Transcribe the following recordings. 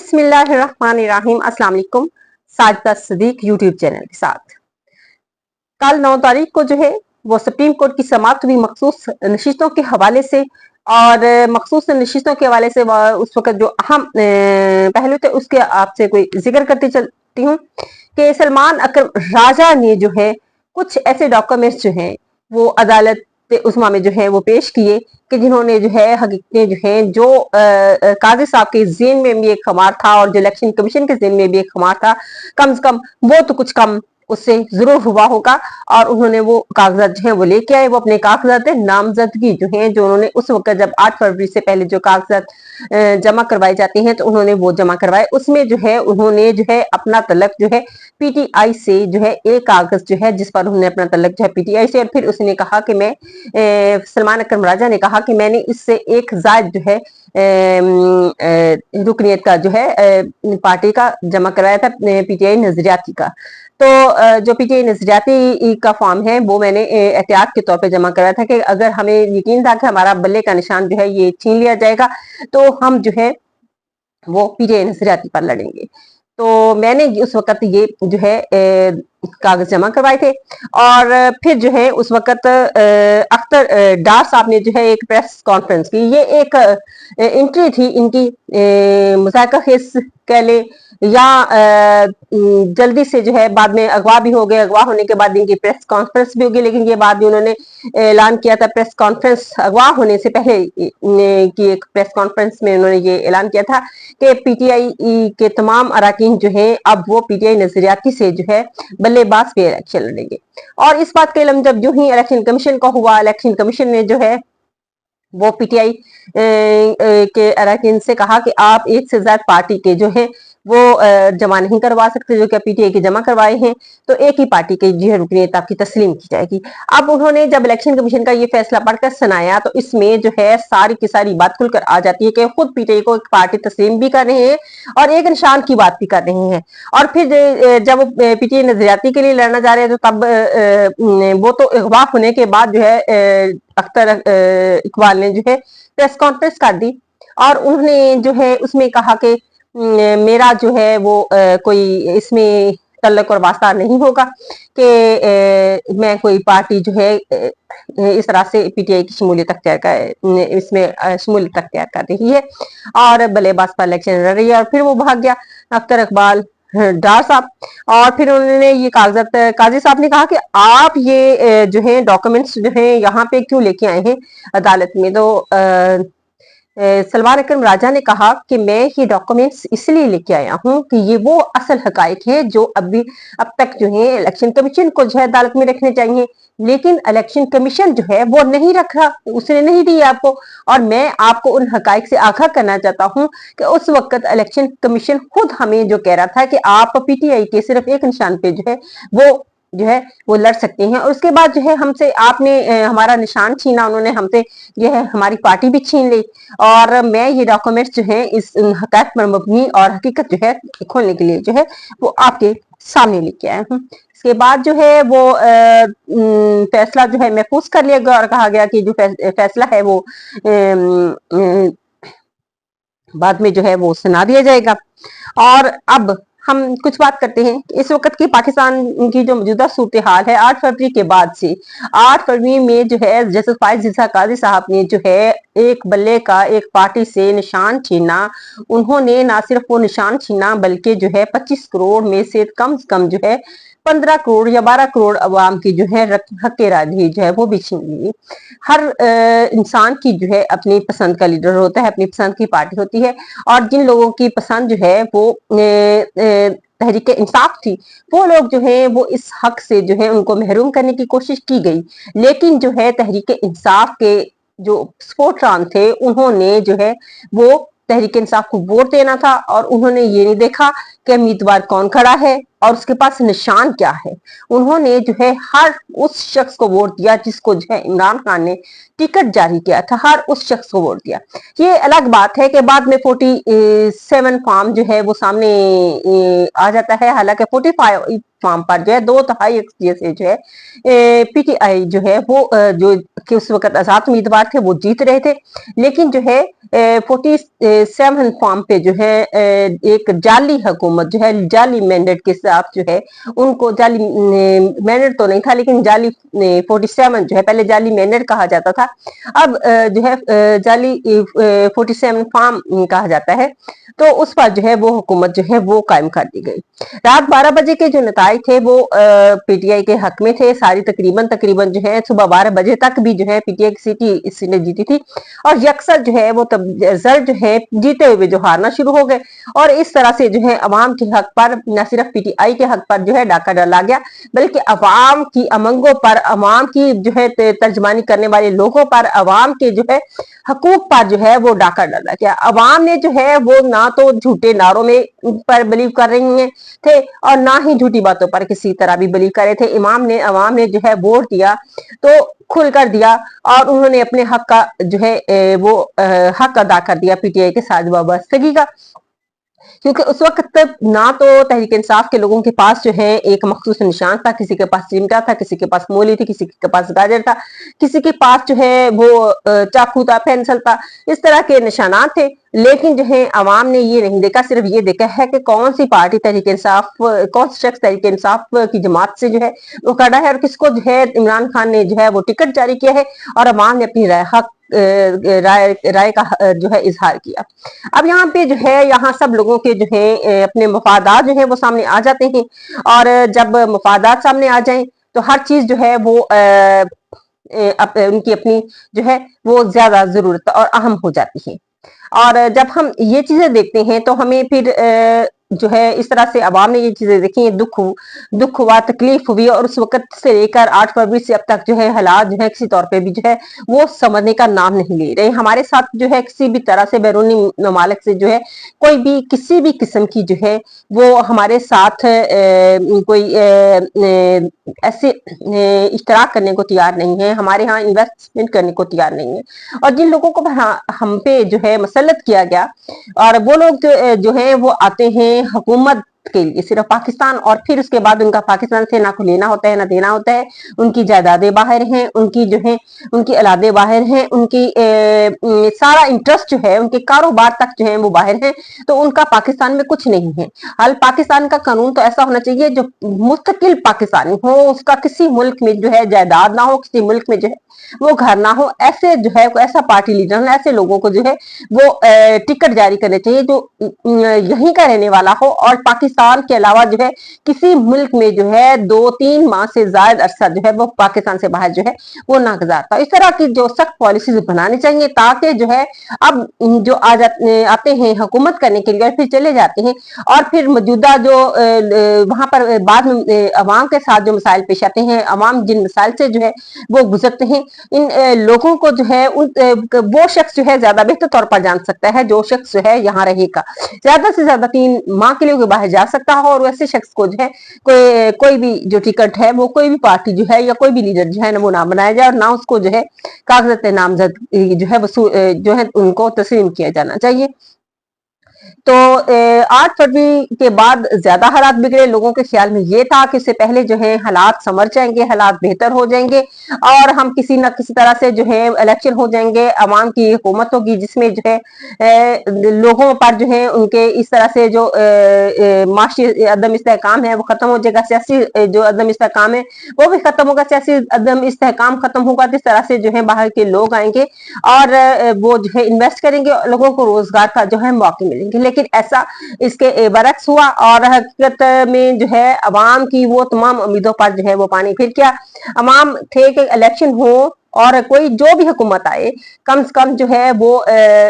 बिस्मिल्लाहिर्रहमानिर्रहीम। अस्सलाम वालेकुम। साजिदा सदीक यूट्यूब चैनल के साथ कल 9 तारीख को जो है वो सुप्रीम कोर्ट की समाअत हुई मखसूस नशिस्तों के हवाले से। और मखसूस नशिस्तों के हवाले से उस वक्त जो अहम पहलू थे उसके आपसे कोई जिक्र करते चलती हूँ कि सलमान अकरम राजा ने जो है कुछ ऐसे डॉक्यूमेंट्स जो हैं वो अदालत उस्मा में जो है वो पेश किए कि जिन्होंने जो है हकीकतें जो है जो काजी साहब के जेन में भी एक खमार था और जो इलेक्शन कमीशन के जेन में भी एक खमार था, कम से कम वो तो कुछ कम उससे जरूर हुआ होगा। और उन्होंने वो कागजात जो है वो लेके आए। वो अपने कागजात नामजदगी जो है जो उन्होंने उस वक्त जब 8 फरवरी से पहले जो कागजात जमा करवाए जाते हैं तो उन्होंने वो जमा करवाए। उसमें जो है उन्होंने जो है अपना तलब जो है पीटीआई से जो है एक कागज जो है जिस पर उन्होंने अपना तलब जो है पीटीआई से, और फिर उसने कहा कि मैं सलमान अकरम राजा ने कहा कि मैंने इससे एक जायद जो है रुकनीत का जो है पार्टी का जमा कराया था पीटीआई नजरियाती का। तो जो पीटीआई नजरियाती का फॉर्म है वो मैंने एहतियात के तौर पे जमा कराया था कि अगर हमें यकीन था कि हमारा बल्ले का निशान जो है ये छीन लिया जाएगा तो हम जो है वो पीटीआई नजरियाती पर लड़ेंगे। तो मैंने उस वक्त ये जो है कागज जमा करवाए थे। और फिर जो है उस वक्त अख्तर डार साहब ने जो है एक प्रेस कॉन्फ्रेंस की। ये एक एंट्री थी इनकी मुज़ाहिरा खेस कह ले या जल्दी से जो है बाद में अगवा भी हो गए। अगवा होने के बाद इनकी प्रेस कॉन्फ्रेंस भी होगी, लेकिन ये बाद भी उन्होंने ऐलान किया था प्रेस कॉन्फ्रेंस अगवा होने से पहले की एक प्रेस कॉन्फ्रेंस में उन्होंने ये ऐलान किया था कि पीटीआई के तमाम अराकीन जो है अब वो पीटीआई नजरियाती से जो है बल्लेबाज पे इलेक्शन लड़ेंगे। और इस बात का इल्म जब जो ही इलेक्शन कमीशन का हुआ, इलेक्शन कमीशन ने जो है वो पीटीआई के अरकान से कहा कि आप एक से ज्यादा पार्टी के जो है वो जमा नहीं करवा सकते जो कि पीटीआई के जमा करवाए हैं, तो एक ही पार्टी के जो है रुकनीत आपकी तस्लीम की जाएगी। अब उन्होंने जब इलेक्शन कमीशन का ये फैसला पढ़कर सुनाया तो इसमें जो है सारी की सारी बात खुलकर आ जाती है कि खुद पीटीआई को एक पार्टी तस्लीम भी कर रहे हैं और एक निशान की बात भी कर रहे हैं। और फिर जब पीटीआई नजरियाती के लिए लड़ना जा रहे हैं तो तब वो तो अगवा होने के बाद जो है अख्तर इकबाल ने जो है प्रेस कॉन्फ्रेंस कर दी और उन्होंने जो है उसमें कहा कि मेरा जो है वो कोई इसमें तल्लक और वास्ता नहीं होगा कि मैं कोई पार्टी जो है इस तरह से पीटीआई की शमूलियत अख्तियार कर इसमें शमूलियत अख्तियार कर रही है और बल्लेबाज पर इलेक्शन लड़ रही है। और फिर वो भाग गया अख्तर इकबाल डार साहब। और फिर उन्होंने ये कागजात काजी साहब ने कहा कि आप ये जो है डॉक्यूमेंट्स जो है यहाँ पे क्यों लेके आए हैं अदालत में। तो सलमान अकरम राजा ने कहा कि मैं ये डॉक्यूमेंट्स इसलिए लेके आया हूँ कि ये वो असल हकायक है जो अब तक जो है इलेक्शन कमीशन को जो है अदालत में रखने चाहिए, लेकिन इलेक्शन कमीशन जो है वो नहीं रखा, उसने नहीं दी आपको। और मैं आपको उन हकायक से आगाह करना चाहता हूँ कि उस वक्त इलेक्शन कमीशन खुद हमें जो कह रहा था कि आप पीटीआई के सिर्फ एक निशान पे जो है वो लड़ सकते हैं, और उसके बाद जो है हमसे आपने हमारा निशान छीना, उन्होंने हमसे जो है हमारी पार्टी भी छीन ली। और मैं ये डॉक्यूमेंट्स जो है इस हकायक पर मबनी और हकीकत जो है खोलने के लिए जो है वो आपके सामने लेके आया हूँ। इसके बाद जो है वो फैसला जो है महफूज कर लिया गया और कहा गया कि जो फैसला है वो बाद में जो है वो सुना दिया जाएगा। और अब हम कुछ बात करते हैं कि इस वक्त की पाकिस्तान की जो मौजूदा सूरत हाल है 8 फरवरी के बाद से। 8 फरवरी में जो है जस्टिस फाइज जिसा काजी साहब ने जो है एक बल्ले का एक पार्टी से निशान छीना। उन्होंने ना सिर्फ वो निशान छीना बल्कि जो है 25 करोड़ में से कम जो है 15 करोड़ या 12 करोड़ अवाम की जो है हक राजी जो है वो भी छीन ली। हर इंसान की जो है अपनी पसंद का लीडर होता है, अपनी पसंद की पार्टी होती है, और जिन लोगों की पसंद जो है वो तहरीक इंसाफ थी वो लोग जो है वो इस हक से जो है उनको महरूम करने की कोशिश की गई। लेकिन जो है तहरीक इंसाफ के जो सपोर्टरान थे उन्होंने जो है वो तहरीक इंसाफ को वोट देना था और उन्होंने ये नहीं देखा कि उम्मीदवार कौन खड़ा है और उसके पास निशान क्या है। उन्होंने जो है हर उस शख्स को वोट दिया जिसको जो है इमरान खान ने टिकट जारी किया था, हर उस शख्स को वोट दिया। ये अलग बात है कि बाद में 47 फॉर्म जो है वो सामने आ जाता है, हालांकि 45 फॉर्म पर जो है 2/3 अक्सरियत से जो है पीटीआई जो है वो जो कि उस वक्त आजाद उम्मीदवार थे वो जीत रहे थे, लेकिन जो है 47 फॉर्म पे जो है एक जाली हुकूमत जो है जाली मैंडेट के साथ जो है उनको जाली मैंडेट तो नहीं था लेकिन जाली 47 जो है, पहले जाली मैंडेट कहा जाता था, अब जो है जाली 47 फॉर्म कहा जाता है। तो उस पर जो है वो हुकूमत जो है वो कायम कर दी गई। रात 12 बजे के जो नताइज थे वो पीटीआई के हक में थे। सारी तकरीबन जो है सुबह 12 बजे तक भी जो है पीटीआई की सीट इसी ने जीती थी और यकसर जो है वो तब जर जो है जीते हुए जो हारना शुरू हो गए और इस तरह से जो है अवाम के हक पर न सिर्फ पीटीआई के हक पर जो है डाका डाला गया बल्कि अवाम की अमंगों पर, अवाम की जो है तर्जमानी करने वाले लोगों पर, अवाम के जो है हकूक पर जो है वो डाका डाला गया। अवाम ने जो है वो ना तो झूठे नारों में पर बिलीव कर रही हैं थे और ना ही झूठी बातों पर किसी तरह भी बिलीव कर रहे थे। अवाम ने जो है वोट दिया तो खुल कर दिया और उन्होंने अपने हक का जो है वो हक अदा कर दिया पीटीआई के साथ वाबस्तगी का, क्योंकि उस वक्त तक ना तो तहरीक इंसाफ के लोगों के पास जो है एक मखसूस निशान था, किसी के पास चिमटा था, किसी के पास मूली थी, किसी के पास गाजर था, किसी के पास जो है वो चाकू था, पेंसिल था, इस तरह के निशानात थे। लेकिन जो है अवाम ने ये नहीं देखा, सिर्फ ये देखा है कि कौन सी पार्टी तहरीक इंसाफ, कौन सा शख्स तहरीक इंसाफ की जमात से जो है वो खड़ा है और किसको जो है इमरान खान ने जो है वो टिकट जारी किया है और अवाम ने अपनी राय का जो है इजहार किया। अब यहाँ पे जो है यहाँ सब लोगों के जो है अपने मफादात जो है वो सामने आ जाते हैं और जब मफादात सामने आ जाएं तो हर चीज जो है वो उनकी अपनी जो है वो ज्यादा जरूरत और अहम हो जाती है। और जब हम ये चीजें देखते हैं तो हमें फिर जो है इस तरह से अवाम ने ये चीजें देखी, दुख हुआ, तकलीफ हुई और उस वक्त से लेकर 8 फरवरी से अब तक जो है हालात जो है किसी तौर पे भी जो है वो समझने का नाम नहीं ले रहे। हमारे साथ जो है किसी भी तरह से बैरूनी ममालिक से जो है कोई भी किसी भी किस्म की जो है वो हमारे साथ कोई ऐसे इश्तराक करने को तैयार नहीं है, हमारे यहाँ इन्वेस्टमेंट करने को तैयार नहीं है। और जिन लोगों को हम पे जो है मसलत किया गया और वो लोग जो है वो आते हैं हुकूमत के लिए सिर्फ पाकिस्तान और फिर उसके बाद उनका पाकिस्तान से ना को लेना होता है ना देना होता है, उनकी जायदादें बाहर हैं, उनकी जो है उनकी औलादें बाहर हैं, उनकी सारा इंटरेस्ट जो है उनके कारोबार तक जो है वो बाहर हैं, तो उनका पाकिस्तान में कुछ नहीं है। हाल पाकिस्तान का कानून तो ऐसा होना चाहिए जो मुस्तकिल पाकिस्तानी हो, उसका किसी मुल्क में जो है जायदाद ना हो, किसी मुल्क में जो है वो घर ना हो, ऐसे जो है ऐसा पार्टी लीडर ऐसे लोगों को जो है वो टिकट जारी करने चाहिए जो यहीं का रहने वाला हो और पाकिस्तान के अलावा जो है किसी मुल्क में जो है 2-3 माह से ज्यादा अरसा जो है वो पाकिस्तान से बाहर जो है वो ना गुजारता। इस तरह की जो सख्त पॉलिसीज बनानी चाहिए ताकि जो है अब जो आते हैं हुकूमत करने के लिए और फिर चले जाते हैं और फिर मौजूदा जो वहां पर बाद में अवाम के साथ जो मसाइल पेश आते हैं, अवाम जिन मसाइल से जो है वो गुजरते हैं, इन लोगों को जो है वो शख्स जो है ज्यादा बेहतर तौर पर जान सकता है जो शख्स जो है यहाँ रहेगा, ज्यादा से ज्यादा 3 माह के लिए बाहर जा सकता है और वैसे शख्स को जो है कोई भी जो टिकट है वो कोई भी पार्टी जो है या कोई भी लीडर जो है ना वो ना बनाया जाए और ना उसको जो है कागजात नामजद जो है जो है उनको तस्लीम किया जाना चाहिए। तो 8 फरवरी के बाद ज्यादा हालात बिगड़े, लोगों के ख्याल में ये था कि इससे पहले जो है हालात संवर जाएंगे, हालात बेहतर हो जाएंगे और हम किसी न किसी तरह से जो है इलेक्शन हो जाएंगे, अवाम की हुकूमत होगी जिसमें जो है लोगों पर जो है उनके इस तरह से जो माशी अदम इस्तेहकाम है वो खत्म हो जाएगा, सियासी जो अदम इस्तेहकाम है वो भी खत्म होगा, सियासी अदम इस्तेहकाम खत्म होगा, जिस तरह से जो है बाहर के लोग आएंगे और वो जो है इन्वेस्ट करेंगे, लोगों को रोजगार का जो है मौके मिलेंगे। लेकिन ऐसा इसके बरक्स हुआ और हकीकत में जो है अवाम की वो तमाम उम्मीदों पर जो है वो पानी फिर गया। अवाम थे कि इलेक्शन हो और कोई जो भी हुकूमत आए कम से कम जो है वो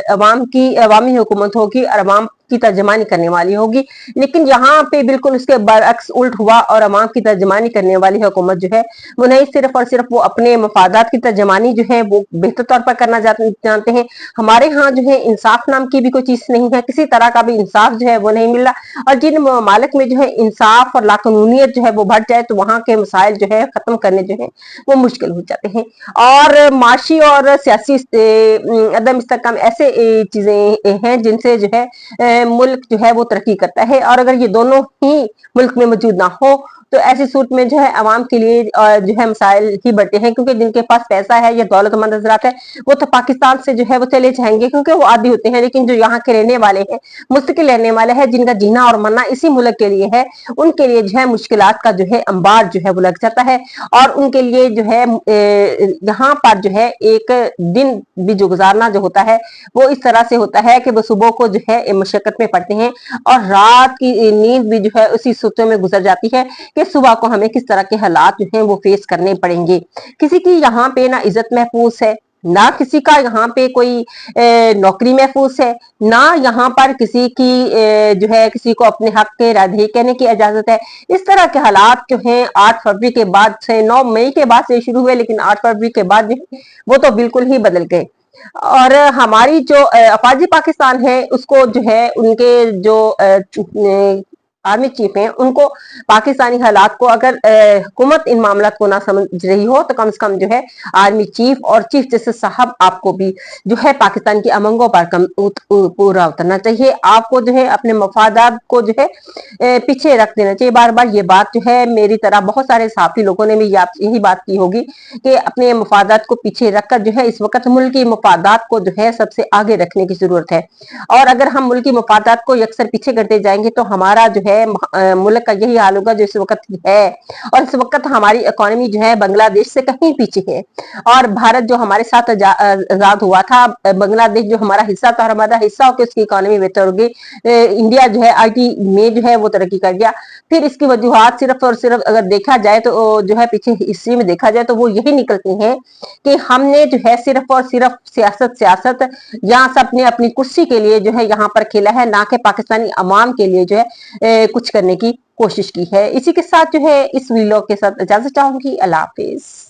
अवाम की अवामी हुकूमत होगी और अवाम की तर्जमानी करने वाली होगी, लेकिन यहाँ पे बिल्कुल उसके बरअक्स उल्ट हुआ और अवाम की तर्जमानी करने वाली हुकूमत जो है वो नहीं सिर्फ और सिर्फ वो अपने मफादात की तर्जमानी जो है वो बेहतर तौर पर करना जानते हैं। हमारे यहाँ जो है इंसाफ नाम की भी कोई चीज नहीं है, किसी तरह का भी इंसाफ जो है वो नहीं मिल रहा, और जिन ममालिक में जो है इंसाफ और लाकानूनियत जो है वो बढ़ जाए तो वहां के मसाइल जो है खत्म करने जो है वो मुश्किल हो जाते हैं। और माशी और सियासी अदम इस्तेहकाम ऐसे चीजें हैं जिनसे जो है मुल्क जो है वो तरक्की करता है, और अगर ये दोनों ही मुल्क में मौजूद ना हो तो ऐसी सूरत में जो है अवाम के लिए जो है मसाइल ही बढ़ते हैं, क्योंकि जिनके पास पैसा है या दौलतमंद हजरात है वो तो पाकिस्तान से जो है वो चले जाएंगे क्योंकि वो आदी होते हैं, लेकिन जो यहाँ के रहने वाले हैं, मुस्तकिल रहने वाले हैं, जिनका जीना और मरना इसी मुल्क के लिए है, उनके लिए जो है मुश्किलात का जो है अंबार जो है वो लग जाता है, और उनके लिए जो है यहाँ पर जो है एक दिन भी जो गुजारना जो होता है वो इस तरह से होता है कि वो सुबह को जो है मशक्कत में पड़ते हैं और रात की नींद भी जो है उसी सोचों में गुजर जाती है कि सुबह को हमें किस तरह के हालात जो हैं वो फेस करने पड़ेंगे। किसी की यहाँ पे ना इज्जत महफूज है, ना किसी का यहाँ पे कोई नौकरी महफूज है, ना यहाँ पर किसी की जो है किसी को अपने हक के राधे कहने की इजाजत है। इस तरह के हालात जो हैं 8 फरवरी के बाद से 9 मई के बाद से शुरू हुए, लेकिन 8 फरवरी के बाद वो तो बिल्कुल ही बदल गए। और हमारी जो अफवाजी पाकिस्तान है उसको जो है उनके जो आर्मी चीफ हैं उनको पाकिस्तानी हालात को अगर हुकूमत इन मामला को ना समझ रही हो तो कम से कम जो है आर्मी चीफ और चीफ जस्टिस साहब आपको भी जो है पाकिस्तान की अमंगों पर पूरा उतरना चाहिए। आपको जो है अपने मफादात को जो है पीछे रख देना चाहिए। बार बार ये बात जो है मेरी तरह बहुत सारे साफी लोगों ने भी यही बात की होगी कि अपने मफादात को पीछे रखकर जो है इस वक्त मुल्की मफादात को जो है सबसे आगे रखने की जरूरत है, और अगर हम मुल्की मफादात को अक्सर पीछे करते जाएंगे तो हमारा जो है मुल्क का यही हाल होगा जो इस वक्त है। और इस वक्त हमारी इकोनॉमी जो है बांग्लादेश से कहीं पीछे है, और भारत जो हमारे साथ आजाद हुआ था, बांग्लादेश जो हमारा हिस्सा था, हमारा हिस्सा होकर उसकी इकोनॉमी बेहतर हो गई, इंडिया जो है आईटी में जो है वो तरक्की कर गया। फिर इसकी वजूहात सिर्फ और सिर्फ अगर देखा जाए तो जो है पीछे हिस्ट्री में देखा जाए तो वो यही निकलती हैं कि हमने जो है सिर्फ और सिर्फ सियासत यहाँ से अपनी कुर्सी के लिए जो है यहाँ पर खेला है, ना कि पाकिस्तानी अवाम के लिए जो है कुछ करने की कोशिश की है। इसी के साथ जो है इस वीडियो के साथ इजाजत चाहूंगी। अल्लाह हाफिज।